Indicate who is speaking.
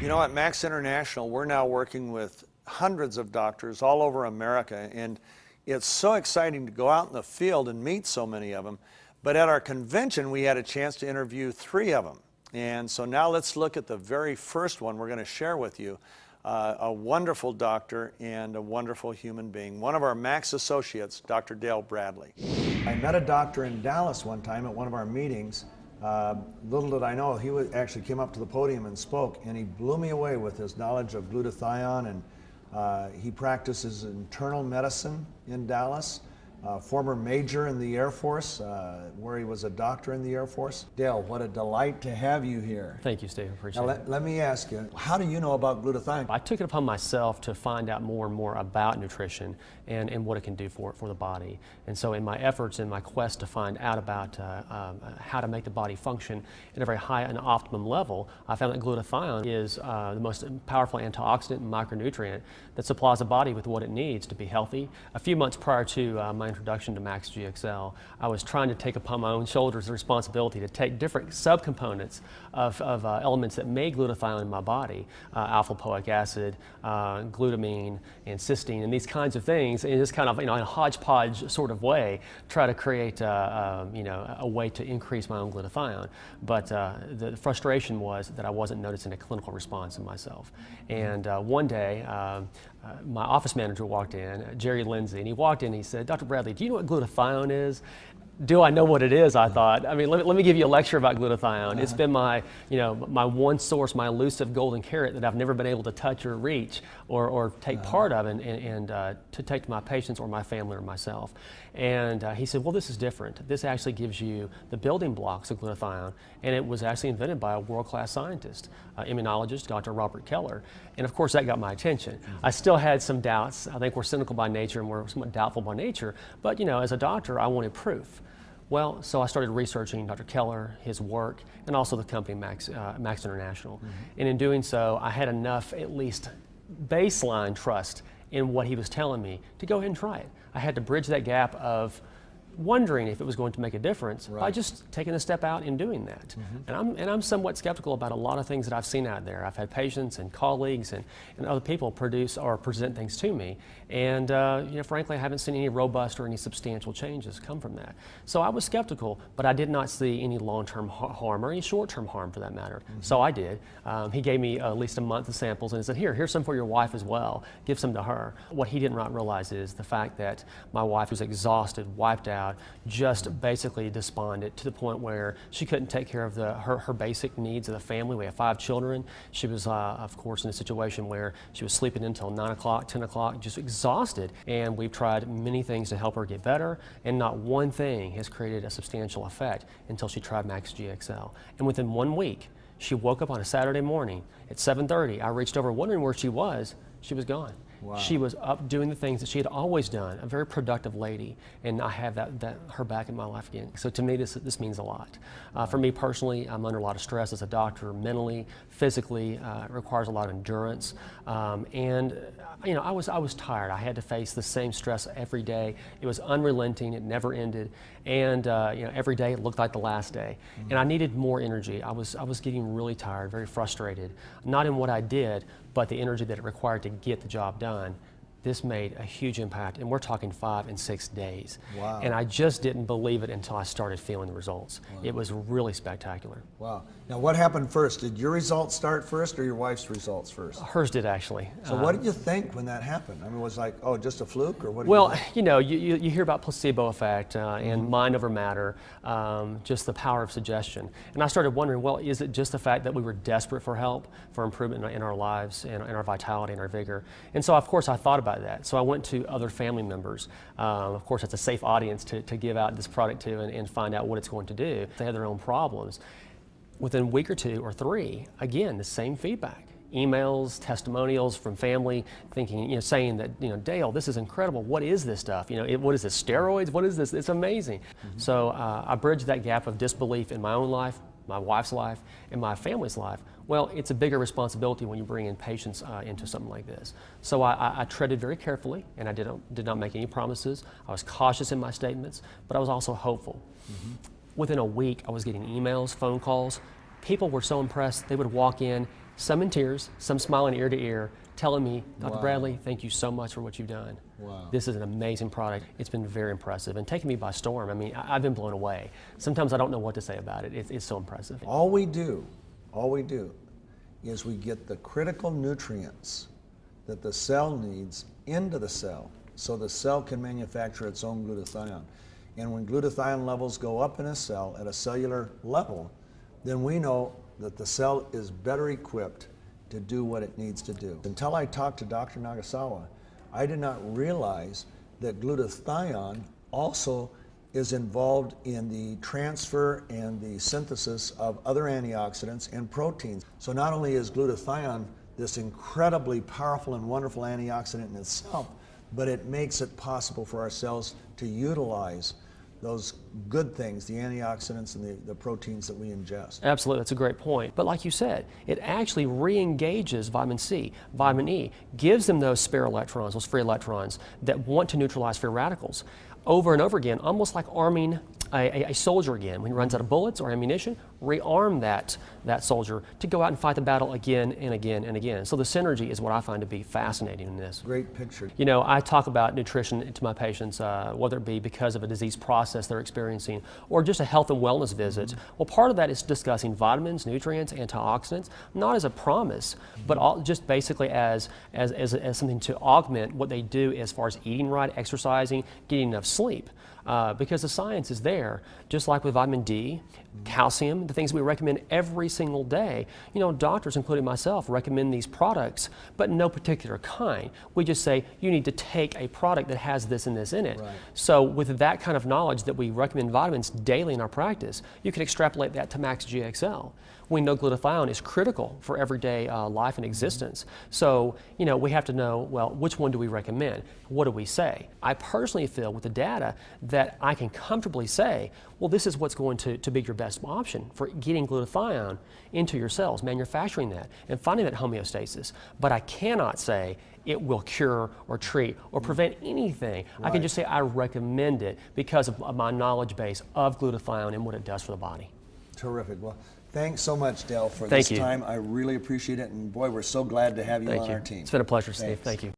Speaker 1: You know, at Max International, we're now working with hundreds of doctors all over America, and it's so exciting to go out in the field and meet so many of them. But at our convention, we had a chance to interview 3 of them. And so now let's look at the very first one we're going to share with you. A wonderful doctor and a wonderful human being. One of our Max associates, Dr. Dale Bradley. I met a doctor in Dallas one time at one of our meetings. Little did I know, he actually came up to the podium and spoke, and he blew me away with his knowledge of glutathione, and he practices internal medicine in Dallas. Former major in the Air Force, where he was a doctor in the Air Force. Dale, what a delight to have you here.
Speaker 2: Thank you, Steve. Appreciate it.
Speaker 1: Let me ask you, how do you know about glutathione?
Speaker 2: I took it upon myself to find out more and more about nutrition and what it can do for the body. And so in my efforts, in my quest to find out about how to make the body function at a very high and optimum level, I found that glutathione is the most powerful antioxidant and micronutrient that supplies the body with what it needs to be healthy. A few months prior to my introduction to Max GXL, I was trying to take upon my own shoulders the responsibility to take different subcomponents of elements that made glutathione in my body, alpha-lipoic acid, glutamine, and cysteine, and these kinds of things, and just kind of, in a hodgepodge sort of way, try to create a way to increase my own glutathione. But the frustration was that I wasn't noticing a clinical response in myself. And one day, my office manager walked in, Jerry Lindsay, and he walked in and he said, "Dr. Bradley, do you know what glutathione is?" Do I know what it is? I thought. I mean, let me give you a lecture about glutathione. It's been my one source, my elusive golden carrot that I've never been able to touch or reach or take part of and to take to my patients or my family or myself. And he said, well, this is different. This actually gives you the building blocks of glutathione, and it was actually invented by a world-class scientist, immunologist, Dr. Robert Keller. And of course, that got my attention. I still had some doubts. I think we're cynical by nature and we're somewhat doubtful by nature, but as a doctor, I wanted proof. Well, so I started researching Dr. Keller, his work, and also the company Max International. And in doing so, I had enough, at least baseline trust in what he was telling me to go ahead and try it. I had to bridge that gap of wondering if it was going to make a difference by just taking a step out and doing that. And I'm somewhat skeptical about a lot of things that I've seen out there. I've had patients and colleagues and other people produce or present things to me, and frankly, I haven't seen any robust or any substantial changes come from that. So I was skeptical, but I did not see any long-term harm or any short-term harm for that matter. So I did. He gave me at least a month of samples and he said, here's some for your wife as well. Give some to her. What he did not realize is the fact that my wife was exhausted, wiped out, just basically despondent to the point where she couldn't take care of her basic needs of the family. We have 5 children. She was, of course, in a situation where she was sleeping until 9 o'clock, 10 o'clock, just exhausted. And we've tried many things to help her get better, and not one thing has created a substantial effect until she tried Max GXL. And within 1 week, she woke up on a Saturday morning at 7:30. I reached over wondering where she was. She was gone. Wow. She was up doing the things that she had always done, a very productive lady, and I have her back in my life again. So to me, this means a lot. For me personally, I'm under a lot of stress as a doctor, mentally, physically. It requires a lot of endurance, and I was tired. I had to face the same stress every day. It was unrelenting. It never ended, and every day it looked like the last day. And I needed more energy. I was getting really tired, very frustrated, not in what I did, but the energy that it required to get the job done. This made a huge impact, and we're talking 5 and 6 days. Wow. And I just didn't believe it until I started feeling the results. Wow. It was really spectacular.
Speaker 1: Wow. Now what happened first? Did your results start first or your wife's results first?
Speaker 2: Hers did, actually.
Speaker 1: So what did you think when that happened? I mean, was it like, oh, just a fluke, or what?
Speaker 2: Well, you hear about placebo effect and mind over matter, just the power of suggestion. And I started wondering, well, is it just the fact that we were desperate for help, for improvement in our lives, and our vitality and our vigor? And so, of course, I thought about that. So I went to other family members. Of course, it's a safe audience to give out this product to and find out what it's going to do. They have their own problems. Within a week or 2 or 3, again, the same feedback. Emails, testimonials from family, thinking, saying that, Dale, this is incredible. What is this stuff? What is this, steroids? What is this? It's amazing. So I bridged that gap of disbelief in my own life, my wife's life, and my family's life. Well, it's a bigger responsibility when you bring in patients into something like this. So I treaded very carefully, and I did not make any promises. I was cautious in my statements, but I was also hopeful. Within a week, I was getting emails, phone calls. People were so impressed, they would walk in some in tears, some smiling ear to ear, telling me, Dr.
Speaker 3: Wow.
Speaker 2: Bradley, thank you so much for what you've done.
Speaker 3: Wow.
Speaker 2: This is an amazing product. It's been very impressive and taken me by storm. I mean, I've been blown away. Sometimes I don't know what to say about it. It's so impressive.
Speaker 3: All we do is we get the critical nutrients that the cell needs into the cell so the cell can manufacture its own glutathione. And when glutathione levels go up in a cell at a cellular level, then we know that the cell is better equipped to do what it needs to do. Until I talked to Dr. Nagasawa, I did not realize that glutathione also is involved in the transfer and the synthesis of other antioxidants and proteins. So not only is glutathione this incredibly powerful and wonderful antioxidant in itself, but it makes it possible for our cells to utilize those good things, the antioxidants and the proteins that we ingest.
Speaker 2: Absolutely, that's a great point. But like you said, it actually re-engages vitamin C, vitamin E, gives them those spare electrons, those free electrons that want to neutralize free radicals over and over again, almost like arming a soldier again. When he runs out of bullets or ammunition, rearm that soldier to go out and fight the battle again and again and again. So the synergy is what I find to be fascinating in this.
Speaker 3: Great picture.
Speaker 2: You know, I talk about nutrition to my patients, whether it be because of a disease process they're experiencing or just a health and wellness visit. Well, part of that is discussing vitamins, nutrients, antioxidants, not as a promise, but just basically as something to augment what they do as far as eating right, exercising, getting enough sleep. Because the science is there, just like with vitamin D, calcium, the things we recommend every single day. You know, doctors, including myself, recommend these products, but no particular kind. We just say, you need to take a product that has this and this in it.
Speaker 3: Right.
Speaker 2: So with that kind of knowledge that we recommend vitamins daily in our practice, you can extrapolate that to Max GXL. We know glutathione is critical for everyday life and existence. So, you know, we have to know, well, which one do we recommend? What do we say? I personally feel with the data that I can comfortably say, well, this is what's going to be your best option for getting glutathione into your cells, manufacturing that, and finding that homeostasis. But I cannot say it will cure or treat or prevent anything.
Speaker 3: Right.
Speaker 2: I can just say I recommend it because of my knowledge base of glutathione and what it does for the body.
Speaker 3: Terrific. Well, thanks so much, Dale, for
Speaker 2: Thank
Speaker 3: this
Speaker 2: you.
Speaker 3: time. I really appreciate it. And boy, we're so glad to have you
Speaker 2: Thank
Speaker 3: on
Speaker 2: you.
Speaker 3: our team.
Speaker 2: It's been a pleasure, Steve.
Speaker 3: Thanks.
Speaker 2: Thank you.